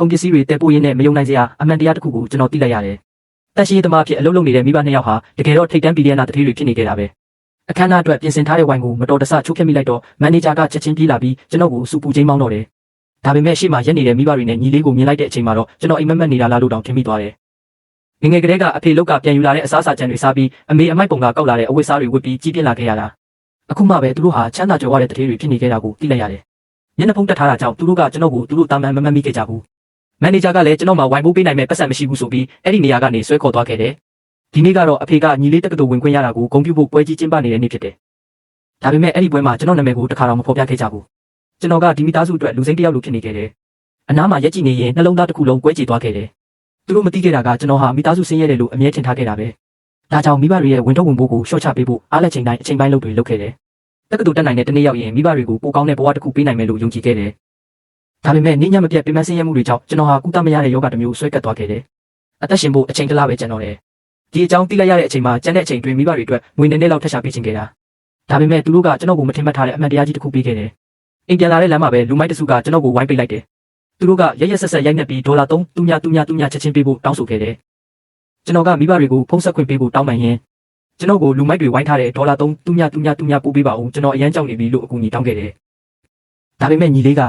ကုန်ပစ္စည်းတွေတဲပိုးရင်းနဲ့မယုံနိုင်စရာအမှန်တရားတစ်ခုကိုကျွန်တော်သိလိုက်ရတယ်။တန်ရှင်းရေးသမားဖြစ်အလုပ်လုပ်နေတဲ့မိဘနှစ်ယောက်ဟာတကယ်တော့ထိတ်တန့်ပီဒီယနာတတိတွေဖြစ်နေကြတာပဲ။အခမ်းအနားအတွက်ပြင်ဆင်ထားတဲ့ဝိုင်ကိုမတော်တဆချိုးဖျက်မိလိုက်တော့မန်နေဂျာကချက်ချင်းပြေးလာပြီးကျွန်တော်ကိုစူပူချင်းမောင်းတော့တယ်။ဒါပေမဲ့ရှေ့မှာရက်နေတဲ့မိဘတွေနဲ့ညီလေးကိုမြင်လိုက်တဲ့အချိန်မှာတော့ကျွန်တော်အိမ်မက်မက်နေတာလားလို့တောင်ထင်မိသွားတယ်။ငငယ်ကလေးကအဖေလောက်ကပြန်ယူလာတဲ့အစားအစာကြံတွေစားပြီးအမေအမိုက်ပုံကကောက်လာတဲ့အဝတ်စားတွေဝတ်ပြီးကြီးပြင်းလာခဲ့ရတာ။အခုမှပဲသူတို့ဟာချမ်းသာကြွယ်ဝတဲ့တတိတွေဖြစ်နေကြတာကိုသိလိုက်ရတယ်။မျက်နှာဖုံးတက်ထားတာကြောင့်သူတို့ကကျွန်တော်ကိုသူတို့တာမန်မမှတ်မိခဲ့ကြဘူး။မန်နေဂျာကလည်းကျွန်တော်မှဝိုင်ပိုးပေးနိုင်မဲ့ပတ်စံမရှိဘူးဆိုပြီးအဲ့ဒီနေရာကနေဆွဲခေါ်သွားခဲ့တယ်။ဒီနေ့ကတော့အဖေကညီလေးတက္ကသိုလ်ဝင်ခွင့်ရတာကိုဂုဏ်ပြုဖို့ပွဲကြီးကျင်းပနေတဲ့နေ့ဖြစ်တယ်။ဒါပေမဲ့အဲ့ဒီပွဲမှာကျွန်တော်နာမည်ကိုတခါတော့မဖော်ပြခဲ့ကြဘူး။ကျွန်တော်ကဒီမိသားစုအတွက်လူစိမ်းတစ်ယောက်လိုဖြစ်နေခဲ့တယ်။အနားမှာရက်ကြည့်နေရင်နှလုံးသားတစ်ခုလုံးကွဲကြေသွားခဲ့တယ်။သူတို့မသိခဲ့တာကကျွန်တော်ဟာမိသားစုဆင်းရဲတယ်လို့အမြဲထင်ထားခဲ့တာပဲ။ဒါကြောင့်မိဘတွေရဲ့ဝင်ထုတ်ဝင်ပိုးကိုရှော့ချပေးဖို့အားလက်ချိန်တိုင်းအချိန်ပိုင်းလုပ်တွေလုပ်ခဲ့တယ်။တက္ကသိုလ်တက်နိုင်တဲ့တနေ့ရောက်ရင်မိဘတွေကိုပိုကောင်းတဲ့ဘဝတစ်ခုပေးနိုင်မယ်လို့ယုံကြည်ခဲ့တယ်။ဒါပေမဲ့နေ့ညမပြတ်ပြင်းပန်းဆင်းရဲမှုတွေကြောင့်ကျွန်တော်ဟာကုသမရတဲ့ယောဂတစ်မျိုးဆွဲကပ်သွားခဲ့တယ်။အသက်ရှင်ဖို့အချိန်တစ်လပဲကျန်တော့တယ်။ဒီအကြောင်းသိလိုက်ရတဲ့အချိန်မှာကျန်တဲ့အချိန်တွင်မိဘတွေအတွက်ငွေနဲ့လောက်ထပ်ရှာပေးခြင်းခဲ့တာ။ဒါပေမဲ့သူတို့ကကျွန်တော်ကိုမထင်မှတ်ထားတဲ့အမှန်တရားကြီးတစ်ခုပေးခဲ့တယ်။အိမ်ပြန်လာတဲ့လမ်းမှာပဲလူမိုက်တစုကကျွန်တော်ကိုဝိုင်းပိတ်လိုက်တယ်။သူတို့ကရက်ရက်ဆက်ဆက်ရိုက်နှက်ပြီးဒေါ်လာ3သူများချက်ချင်းပေးဖို့တောင်းဆိုခဲ့တယ်။ကျွန်တော်ကမိဘတွေကိုဖုန်းဆက်ခွင့်ပေးဖို့တောင်းပန်ရင်းကျွန်တော်ကိုလူမိုက်တွေဝိုင်းထားတဲ့ဒေါ်လာ3သူများပို့ပေးပါဦးကျွန်တော်အရန်ကြောက်နေပြီလို့အကူအညီတောင်းခဲ့တယ်။ဒါပေမဲ့ညီလေးက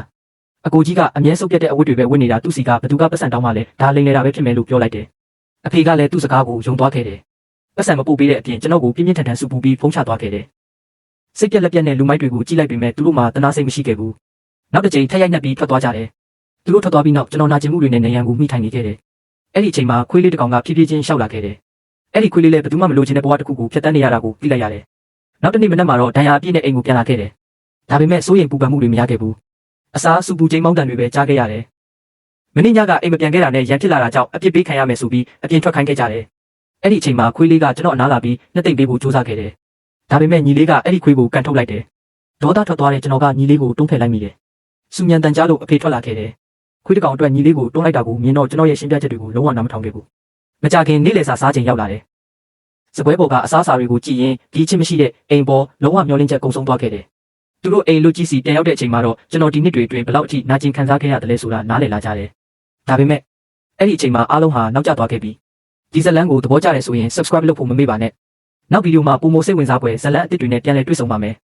အကိုကြီးကအမြဲစုပ်ပြတ်တဲ့အဝတ်တွေပဲဝတ်နေတာသူ့စီကဘသူကပတ်စံတောင်းမှလဲဒါလိမ်နေတာပဲဖြစ်မယ်လို့ပြောလိုက်တယ်။အဖေကလည်းသူ့စကားကိုယုံသွားခဲ့တယ်။ပတ်စံမပို့ပေးတဲ့အပြင်ကျွန်တော်ကိုပြင်းပြင်းထန်ထန်စုပူပြီးဖုန်းချသွားခဲ့တယ်။စိတ်ပြက်လက်ပြက်နဲ့လူမိုက်တွေကိုကြည့်လိုက်ပေမဲ့သူတို့မှတနာစိတ်မရှိခဲ့ဘူး။နောက်တစ်ချိန်ထက်ရိုက်နှက်ပြီးထွက်သွားကြတယ်။သူတို့ထွက်သွားပြီးနောက်ကျွန်တော်နာကျင်မှုတွေနဲ့နေရန်ကိုမိထိုင်နေခဲ့တယ်။အဲ့ဒီအချိန်မှာခွေးလေးတစ်ကောင်ကဖြည်းဖြည်းချင်းရှောက်လာခဲ့တယ်။အဲ့ဒီခွေးလေးလည်းဘယ်သူမှမလိုချင်တဲ့ဘဝတစ်ခုကိုဖျက်ဆီးနေရတာကိုသိလိုက်ရတယ်။နောက်တစ်နေ့မနက်မှာတော့ဒဏ်ရာအပြည့်နဲ့အိမ်ကိုပြန်လာခဲ့တယ်။ဒါပေမဲ့စိုးရိမ်ပူပန်မှုတွေမရခဲ့ဘူး။အစားစူပူချိန်မောင်းတန်တွေပဲကြားခဲ့ရတယ်။မင်းညကအိမ်မပြန်ခဲ့တာနဲ့ရန်ဖြစ်လာတာကြောင့်အပြစ်ပေးခံရမယ်ဆိုပြီးအပြင်ထွက်ခိုင်းခဲ့ကြတယ်။အဲ့ဒီအချိန်မှာခွေးလေးကကျွန်တော်အနားလာပြီးနှစ်သိမ့်ပေးဖို့ကြိုးစားခဲ့တယ်။ဒါပေမဲ့ညီလေးကအဲ့ဒီခွေးကိုကန်ထုတ်လိုက်တယ်။ဒေါသထွက်သွားတဲ့ကျွန်တော်ကညီလေးကိုတွန်းဖယ်လိုက်မိတယ်။စူညံတန်ကြားလို့အဖေထွက်လာခဲ့တယ်။ခွေးတစ်ကောင်အတွက်ညီလေးကိုတွန်းလိုက်တာကိုမြင်တော့ကျွန်တော်ရဲ့ရှင်းပြချက်တွေကိုလုံးဝနားမထောင်ခဲ့ဘူး။မကြခင်နေ့လယ်စာစားချိန်ရောက်လာတယ်။စပွဲပေါ်ကအစားအစာတွေကိုကြည့်ရင်ဒီချင်းမရှိတဲ့အိမ်ပေါ်လုံးဝမျောလင်းချက်ကုံဆုံးသွားခဲ့တယ်။သူတို့အိမ်လူကြီးစီပြန်ရောက်တဲ့အချိန်မှာတော့ကျွန်တော်ဒီနှစ်တွေအတွင်းဘယ်လောက်အထိနာကျင်ခံစားခဲ့ရတယ်လဲဆိုတာနားလည်လာကြတယ်။ဒါပေမဲ့အဲ့ဒီအချိန်မှာအားလုံးဟာနောက်ကျသွားခဲ့ပြီ။ဒီဇလန်ကိုသဘောကျတယ်ဆိုရင် subscribe လုပ်ဖို့မမေ့ပါနဲ့။နောက်ဗီဒီယိုမှာပုံမစိတ်ဝင်စားပွဲဇလန်အသစ်တွေနဲ့ပြန်လည်တွေ့ဆုံပါမယ်။